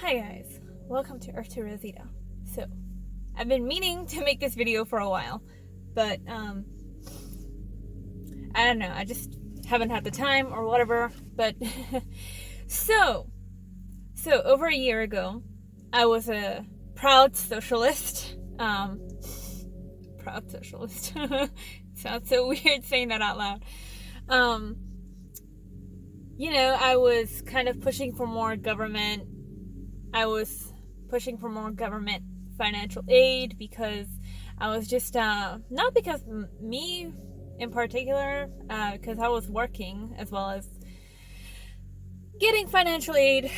Hi guys, welcome to Earth to Rosita. So, I've been meaning to make this video for a while, but I don't know, I just haven't had the time or whatever, but so over a year ago, I was a proud socialist, proud socialist, sounds so weird saying that out loud. I was kind of pushing for more government. I was pushing for more government financial aid because I was just, not because me in particular, because I was working as well as getting financial aid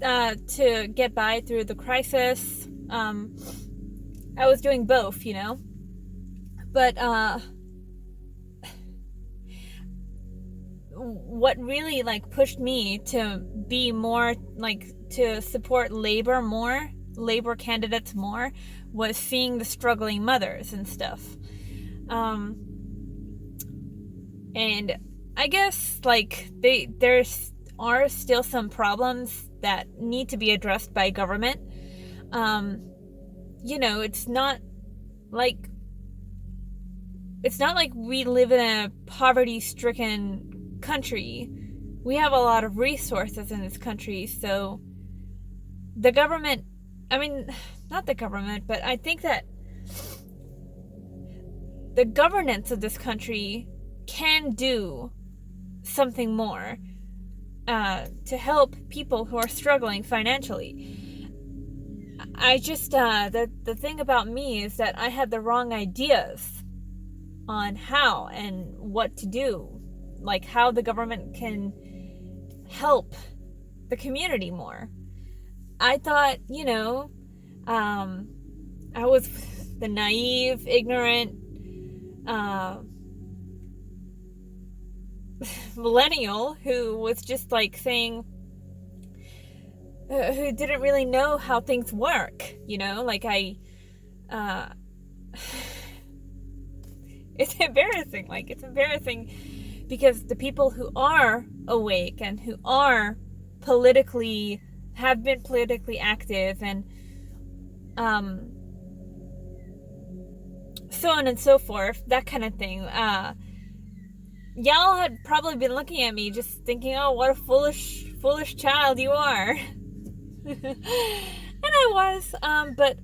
to get by through the crisis. I was doing both, but what really pushed me to be more to support labor candidates more, was seeing the struggling mothers and stuff. And I guess there are still some problems that need to be addressed by government. It's not like we live in a poverty-stricken country. We have a lot of resources in this country, so the government, not the government, but I think that the governance of this country can do something more to help people who are struggling financially. I just, the thing about me is that I had the wrong ideas on how and what to do, how the government can help the community more. I thought, I was the naive, ignorant millennial who was just saying, who didn't really know how things work, it's embarrassing. It's embarrassing because the people who are awake and who have been politically active and so on and so forth, that kind of thing, y'all had probably been looking at me just thinking, oh, what a foolish child you are. And I was, but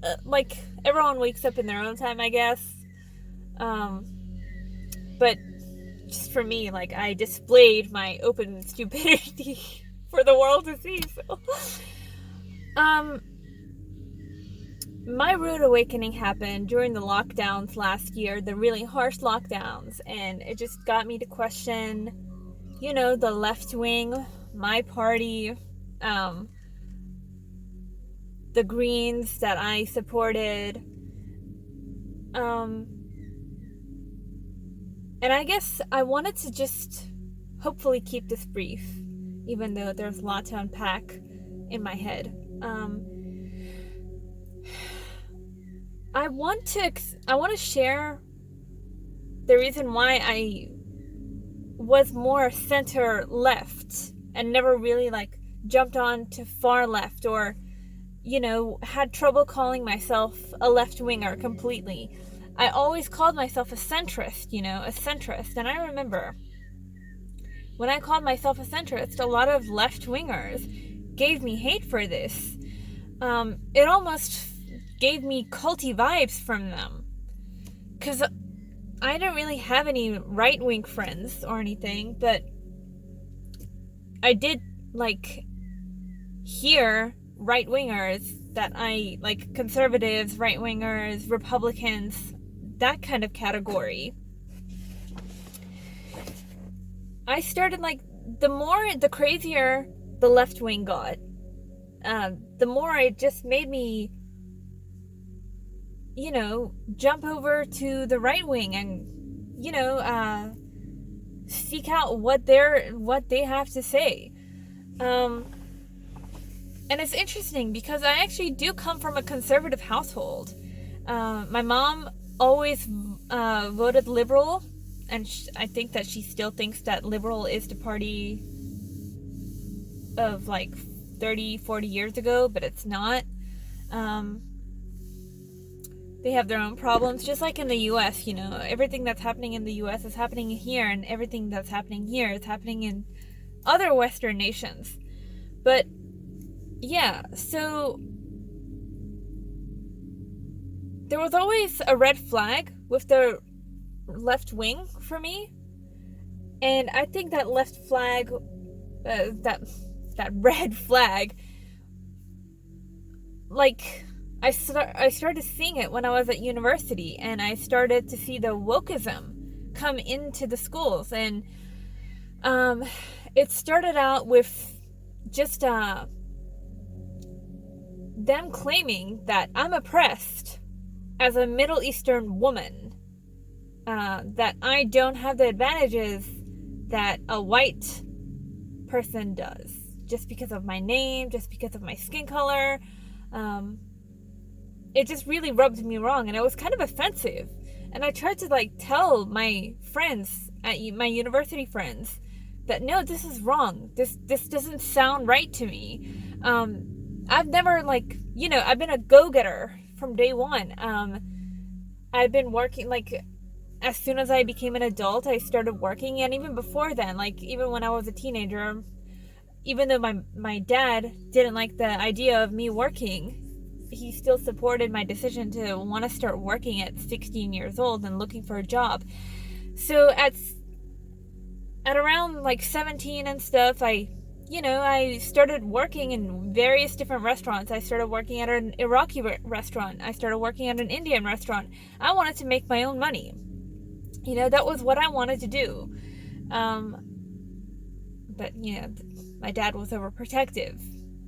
everyone wakes up in their own time, I guess. But just for me, I displayed my open stupidity for the world to see. So, my rude awakening happened during the lockdowns last year, the really harsh lockdowns, and it just got me to question, the left wing, my party, the Greens that I supported, and I guess I wanted to just hopefully keep this brief, even though there's a lot to unpack in my head. I want to share the reason why I was more center left and never really jumped on to far left, or had trouble calling myself a left winger completely. I always called myself a centrist, and I remember when I called myself a centrist, a lot of left wingers gave me hate for this. It almost gave me culty vibes from them, because I don't really have any right-wing friends or anything, but I did hear right-wingers that I conservatives, right-wingers, Republicans, that kind of category. I started the crazier the left wing got, the more it just made me jump over to the right wing and seek out what they have to say. And it's interesting because I actually do come from a conservative household. My mom always voted liberal, and I think that she still thinks that liberal is the party of 30, 40 years ago, but it's not. They have their own problems, just like in the US, everything that's happening in the US is happening here, and everything that's happening here is happening in other Western nations. But yeah, so there was always a red flag with the left wing for me. And I think that left flag, that red flag, like, I started seeing it when I was at university, and I started to see the wokeism come into the schools. And it started out with just them claiming that I'm oppressed as a Middle Eastern woman, that I don't have the advantages that a white person does, just because of my name, just because of my skin color. It just really rubbed me wrong, and it was kind of offensive. And I tried to tell my friends, my university friends, that no, this is wrong. This doesn't sound right to me. I've never I've been a go-getter from day one. I've been working, as soon as I became an adult, I started working. And even before then, even when I was a teenager, even though my dad didn't like the idea of me working, he still supported my decision to want to start working at 16 years old and looking for a job. So at around 17 and stuff, I started working in various different restaurants. I started working at an Iraqi restaurant. I started working at an Indian restaurant. I wanted to make my own money. That was what I wanted to do. But, my dad was overprotective.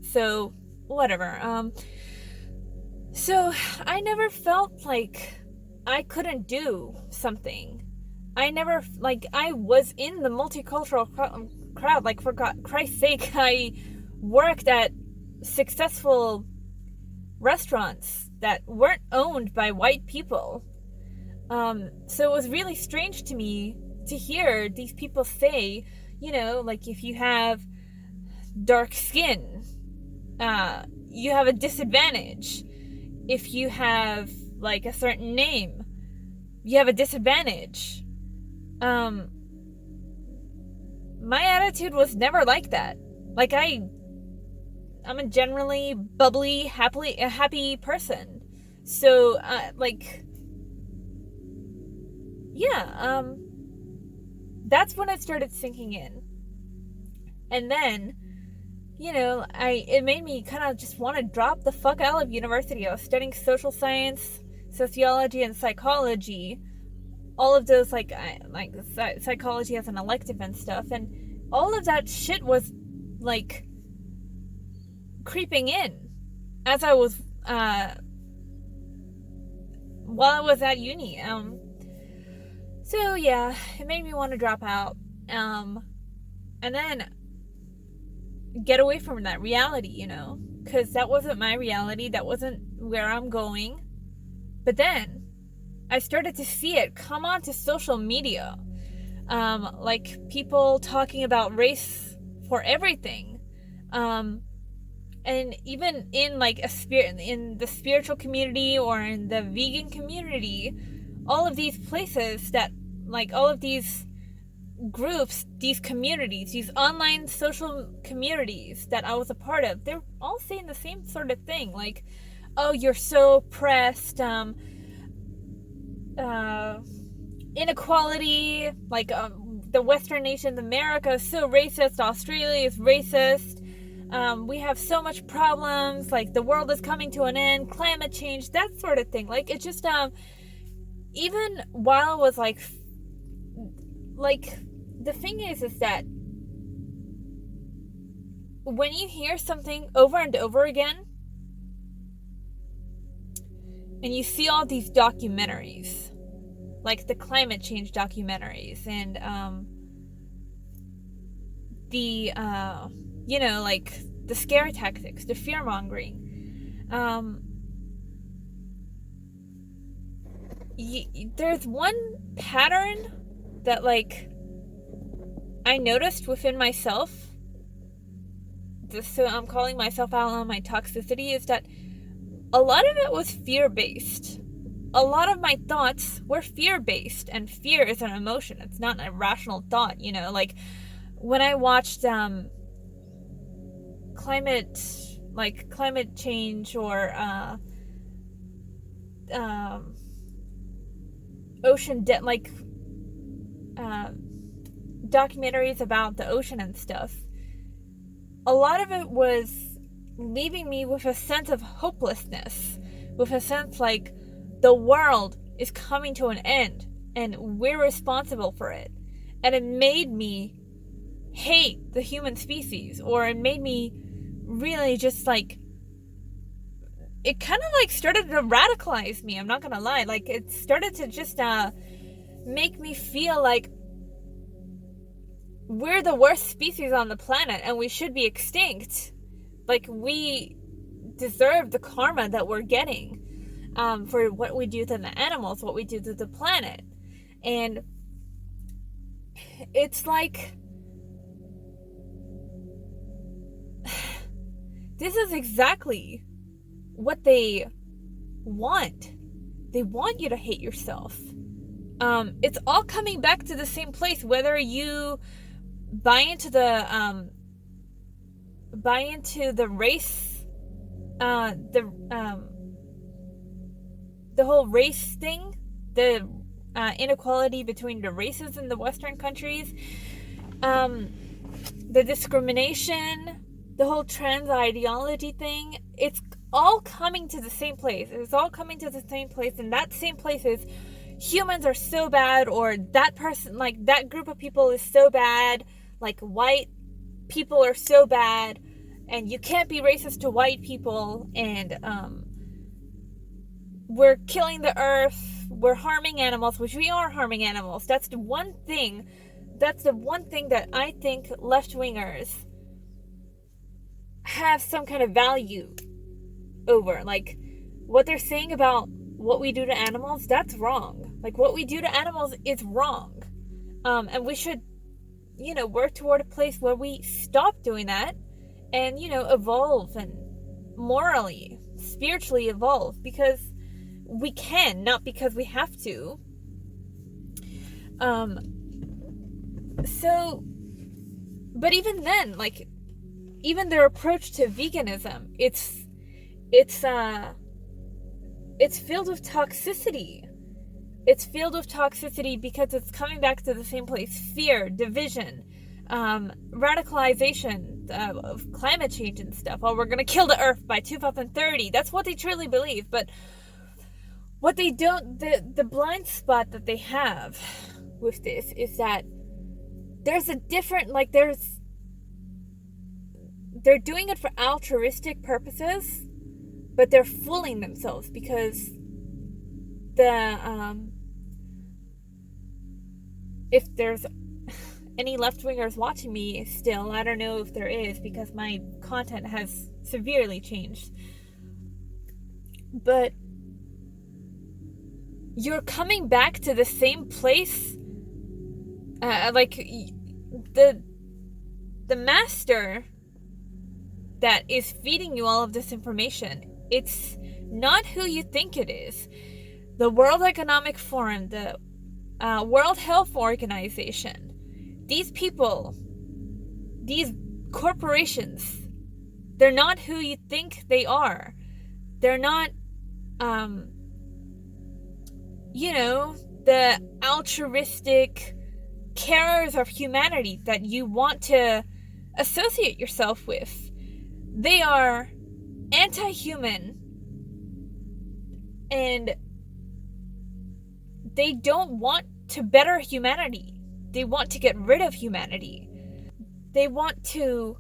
So, whatever. So, I never felt like I couldn't do something. I never, I was in the multicultural crowd. For Christ's sake, I worked at successful restaurants that weren't owned by white people. So it was really strange to me to hear these people say, if you have dark skin, you have a disadvantage. If you have a certain name, you have a disadvantage. My attitude was never like that. I'm a generally bubbly, happy person. So, that's when it started sinking in. And then, it made me kind of just want to drop the fuck out of university. I was studying social science, sociology, and psychology. All of those, psychology as an elective and stuff. And all of that shit was, creeping in as I was, while I was at uni. So, yeah, it made me want to drop out. And then get away from that reality, because that wasn't my reality. That wasn't where I'm going. But then I started to see it come onto social media. People talking about race for everything. And even in in the spiritual community or in the vegan community, all of these places that all of these groups, these communities, these online social communities that I was a part of, they're all saying the same sort of thing. Oh, you're so oppressed, inequality, the Western nations, America is so racist, Australia is racist, we have so much problems, the world is coming to an end, climate change, that sort of thing. It just, even while I was the thing is that when you hear something over and over again, and you see all these documentaries, the climate change documentaries, and the the scare tactics, the fear mongering, there's one pattern that I noticed within myself so I'm calling myself out on my toxicity, is that a lot of it was fear-based. A lot of my thoughts were fear-based, and fear is an emotion. It's not an irrational thought, like when I watched climate change or ocean documentaries about the ocean and stuff, a lot of it was leaving me with a sense of hopelessness, with a sense like the world is coming to an end and we're responsible for it. And it made me hate the human species, or it made me really just like, it kind of like started to radicalize me, I'm not gonna lie. Like, it started to just make me feel like we're the worst species on the planet and we should be extinct. Like, we deserve the karma that we're getting for what we do to the animals, what we do to the planet. And it's like, this is exactly what they want. They want you to hate yourself. It's all coming back to the same place, whether you buy into the race, the whole race thing, the inequality between the races in the Western countries, the discrimination, the whole trans ideology thing. It's all coming to the same place. It's all coming to the same place, and that same place is humans are so bad, or that person, like that group of people is so bad, like white people are so bad, and you can't be racist to white people, and we're killing the earth, we're harming animals, which we are harming animals. That's the one thing that I think left-wingers have some kind of value over. Like, what they're saying about what we do to animals, that's wrong. Like, what we do to animals is wrong. And we should, work toward a place where we stop doing that and, evolve and morally, spiritually evolve, because we can, not because we have to. But even then, like, even their approach to veganism, it's filled with toxicity. It's filled with toxicity because it's coming back to the same place: fear, division, radicalization of climate change and stuff. Oh, we're gonna kill the earth by 2030. That's what they truly believe. But what they don't, the blind spot that they have with this is that there's a different, like, they're doing it for altruistic purposes, but they're fooling themselves, because if there's any left-wingers watching me still, I don't know if there is, because my content has severely changed, but you're coming back to the same place. Like, the master that is feeding you all of this information, it's not who you think it is. The World Economic Forum, the World Health Organization, these people, these corporations, they're not who you think they are. They're not, the altruistic carers of humanity that you want to associate yourself with. They are anti-human, and they don't want to better humanity. They want to get rid of humanity. They want to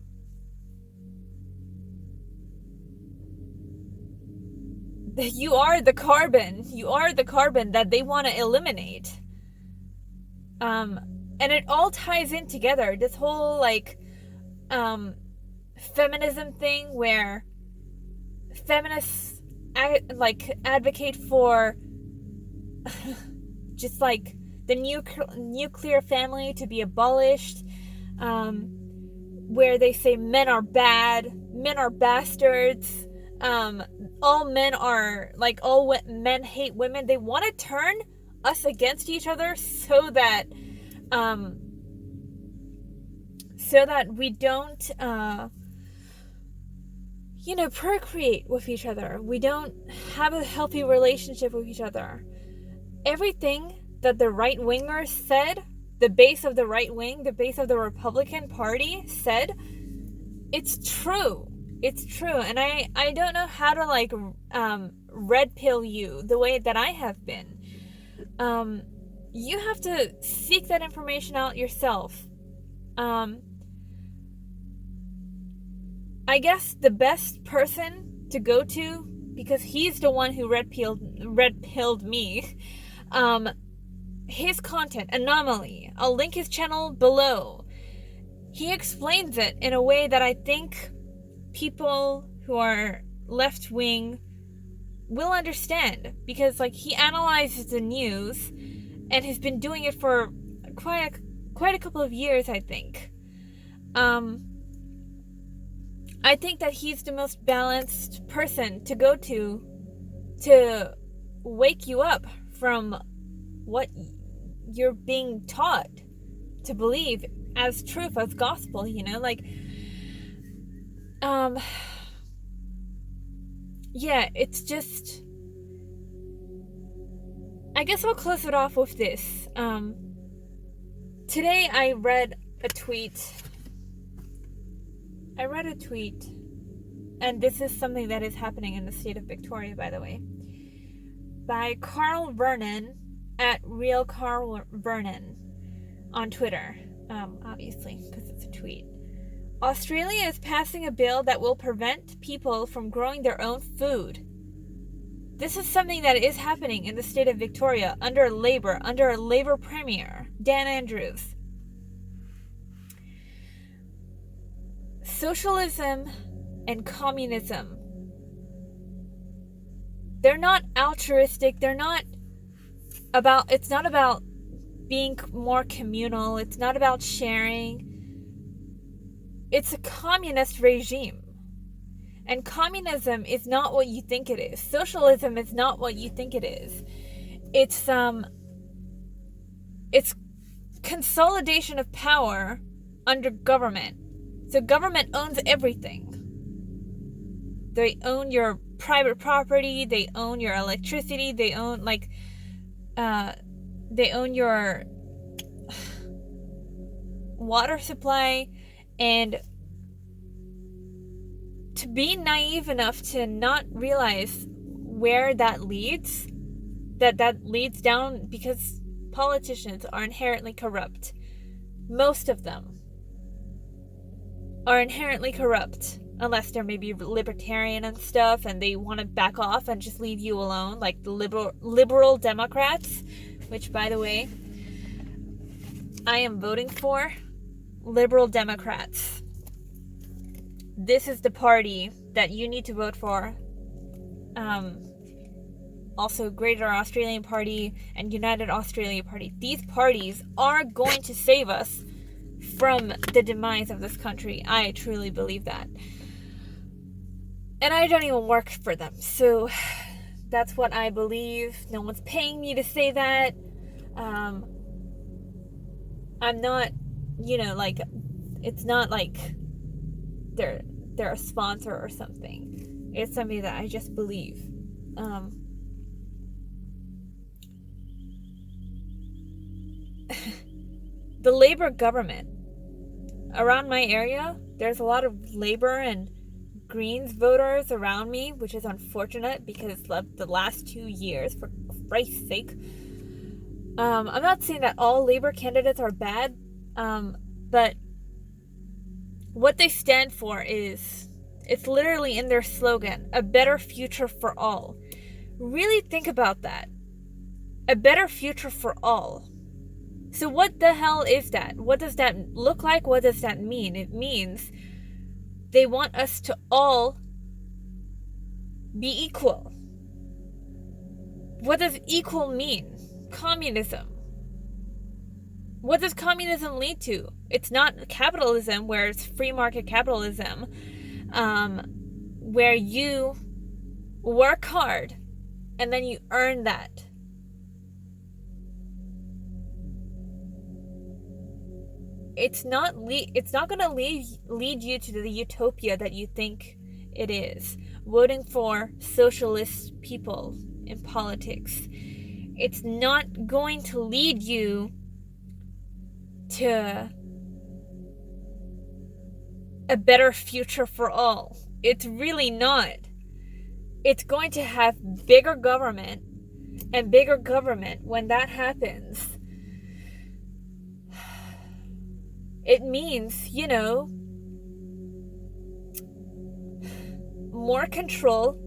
you are the carbon that they want to eliminate. And it all ties in together. This whole feminism thing, where feminists advocate for just like the nuclear family to be abolished, where they say men are bad, men are bastards, all men are like, all men hate women. They want to turn us against each other so that we don't procreate with each other. We don't have a healthy relationship with each other. Everything that the right wingers said, the base of the right wing, the base of the Republican Party said, it's true. It's true. And I don't know how to like red pill you the way that I have been. You have to seek that information out yourself. I guess the best person to go to, because he's the one who red pilled me, his content, Anomaly, I'll link his channel below. He explains it in a way that I think people who are left-wing will understand, because like he analyzes the news and has been doing it for quite a couple of years, I think. I think that he's the most balanced person to go to wake you up from what you're being taught to believe as truth, as gospel, yeah, it's just, I guess I'll close it off with this. Today I read a tweet, and this is something that is happening in the state of Victoria, by the way, by Carl Vernon, at Real Carl Vernon on Twitter, obviously, because it's a tweet. Australia is passing a bill that will prevent people from growing their own food. This is something that is happening in the state of Victoria under a Labour Premier, Dan Andrews. Socialism and communism, they're not altruistic, it's not about being more communal, it's not about sharing. It's a communist regime. And communism is not what you think it is. Socialism is not what you think it is. It's consolidation of power under government. So government owns everything. They own your private property, they own your electricity, they own your water supply. And to be naive enough to not realize where that leads down, because politicians are inherently corrupt. Most of them are inherently corrupt, unless they're maybe libertarian and stuff and they want to back off and just leave you alone, like the liberal Democrats, which, by the way, I am voting for. Liberal Democrats. This is the party that you need to vote for. Also, Greater Australian Party and United Australia Party. These parties are going to save us from the demise of this country. I truly believe that. And I don't even work for them. So that's what I believe. No one's paying me to say that. I'm not, it's not like they're a sponsor or something. It's something that I just believe. The Labour government around my area, there's a lot of Labour and Greens voters around me, which is unfortunate because of the last 2 years, for Christ's sake. I'm not saying that all Labour candidates are bad, but what they stand for is, it's literally in their slogan, a better future for all. Really think about that. A better future for all. So what the hell is that? What does that look like? What does that mean? It means they want us to all be equal. What does equal mean? Communism. What does communism lead to? It's not capitalism where it's free market capitalism, where you work hard and then you earn that. It's not going to lead you to the utopia that you think it is. Voting for socialist people in politics. It's not going to lead you to a better future for all. It's really not. It's going to have bigger government, and bigger government, when that happens, it means, more control,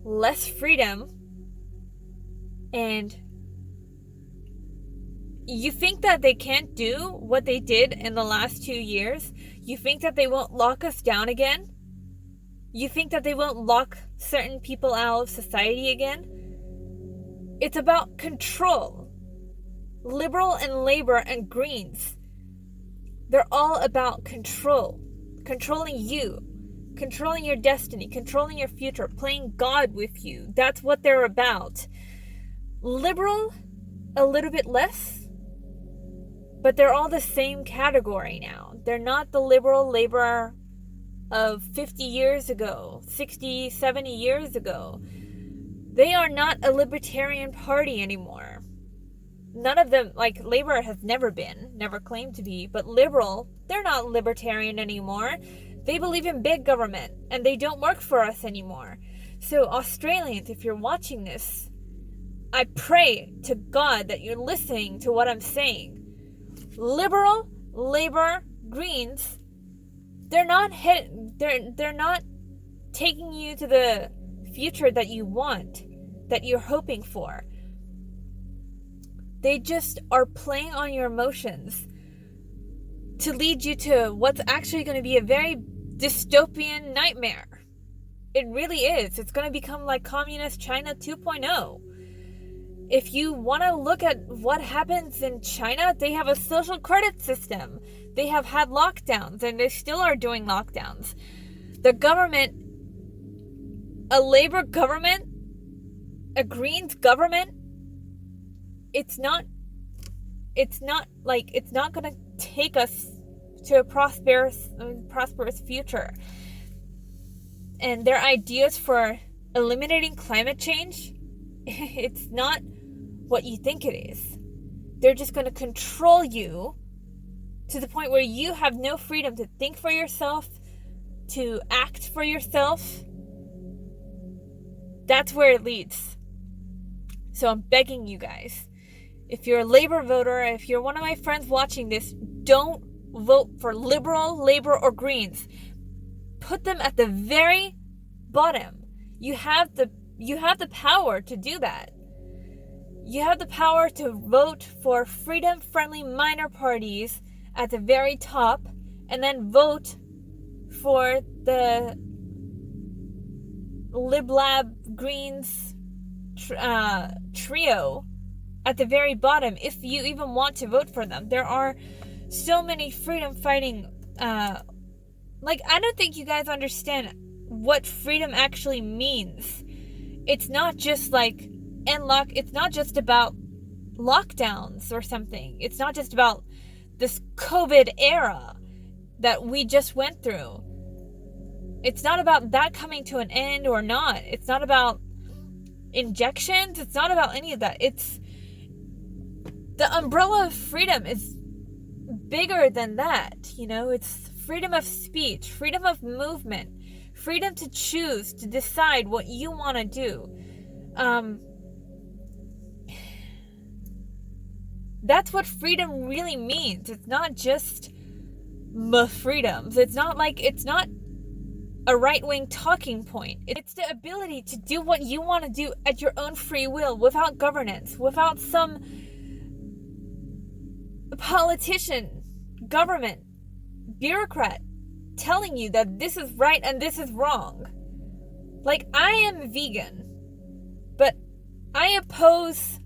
less freedom, and you think that they can't do what they did in the last 2 years? You think that they won't lock us down again? You think that they won't lock certain people out of society again? It's about control. Liberal and Labor and Greens, they're all about control. Controlling you. Controlling your destiny. Controlling your future. Playing God with you. That's what they're about. Liberal, a little bit less. But they're all the same category now. They're not the liberal Labor of 50 years ago, 60, 70 years ago. They are not a libertarian party anymore. None of them, like Labor has never claimed to be, but liberal, they're not libertarian anymore. They believe in big government, and they don't work for us anymore. So Australians, if you're watching this, I pray to God that you're listening to what I'm saying. Liberal, Labor, Greens, they're not taking you to the future that you want, that you're hoping for. They just are playing on your emotions to lead you to what's actually going to be a very dystopian nightmare. It really is. It's going to become like communist China 2.0. If you want to look at what happens in China, they have a social credit system. They have had lockdowns, and they still are doing lockdowns. The government, a Labor government, a Greens government, it's not going to take us to a prosperous future. And their ideas for eliminating climate change, it's not what you think it is. They're just going to control you to the point where you have no freedom to think for yourself, to act for yourself. That's where it leads. So I'm begging you guys, if you're a Labor voter, if you're one of my friends watching this, don't vote for Liberal, Labor, or Greens. Put them at the very bottom. You have the power to do that. You have the power to vote for freedom-friendly minor parties at the very top, and then vote for the Lib-Lab Greens trio at the very bottom, if you even want to vote for them. There are so many freedom-fighting... I don't think you guys understand what freedom actually means. It's not just it's not just about lockdowns or something. It's not just about this COVID era that we just went through. It's not about that coming to an end or not. It's not about injections. It's not about any of that. It's the umbrella of freedom is bigger than that. It's freedom of speech, freedom of movement, freedom to choose, to decide what you want to do. That's what freedom really means. It's not just freedoms. It's not a right-wing talking point. It's the ability to do what you want to do at your own free will, without governance, without some politician, government, bureaucrat telling you that this is right and this is wrong. I am vegan, but I oppose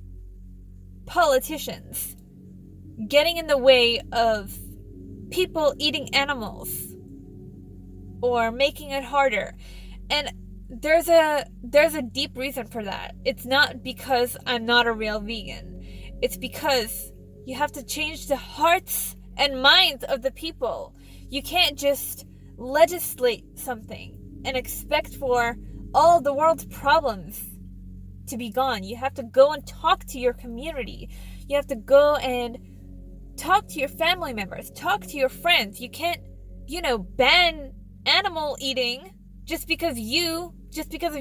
politicians getting in the way of people eating animals or making it harder. And there's a deep reason for that. It's not because I'm not a real vegan. It's because you have to change the hearts and minds of the people. You can't just legislate something and expect for all of the world's problems to be gone. You have to go and talk to your community. You have to go and talk to your family members, talk to your friends. You can't, ban animal eating just because of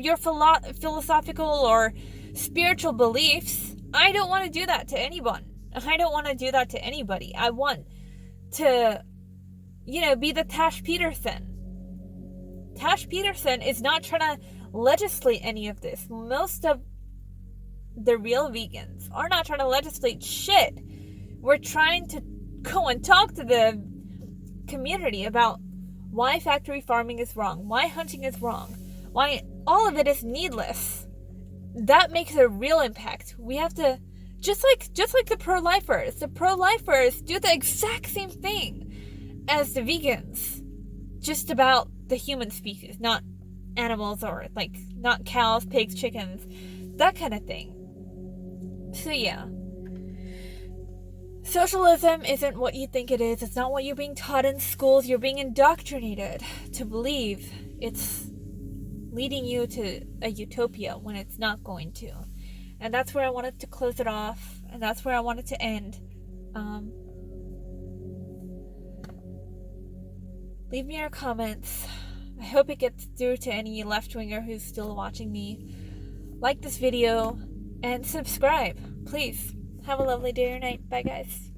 your philosophical or spiritual beliefs. I don't want to do that to anyone. I don't want to do that to anybody. I want to, be the Tash Peterson. Tash Peterson is not trying to legislate any of this. Most of the real vegans are not trying to legislate shit. We're trying to go and talk to the community about why factory farming is wrong, why hunting is wrong, why all of it is needless. That makes a real impact. We have to, just like the pro-lifers. The pro-lifers do the exact same thing as the vegans, just about the human species, not animals, or not cows, pigs, chickens, that kind of thing. So yeah, socialism isn't what you think it is. It's not what you're being taught in schools. You're being indoctrinated to believe it's leading you to a utopia when it's not going to. And that's where I wanted to close it off, and that's where I wanted to end. Leave me your comments. I hope it gets through to any left-winger who's still watching me. Like this video and subscribe, please. Have a lovely day or night. Bye, guys.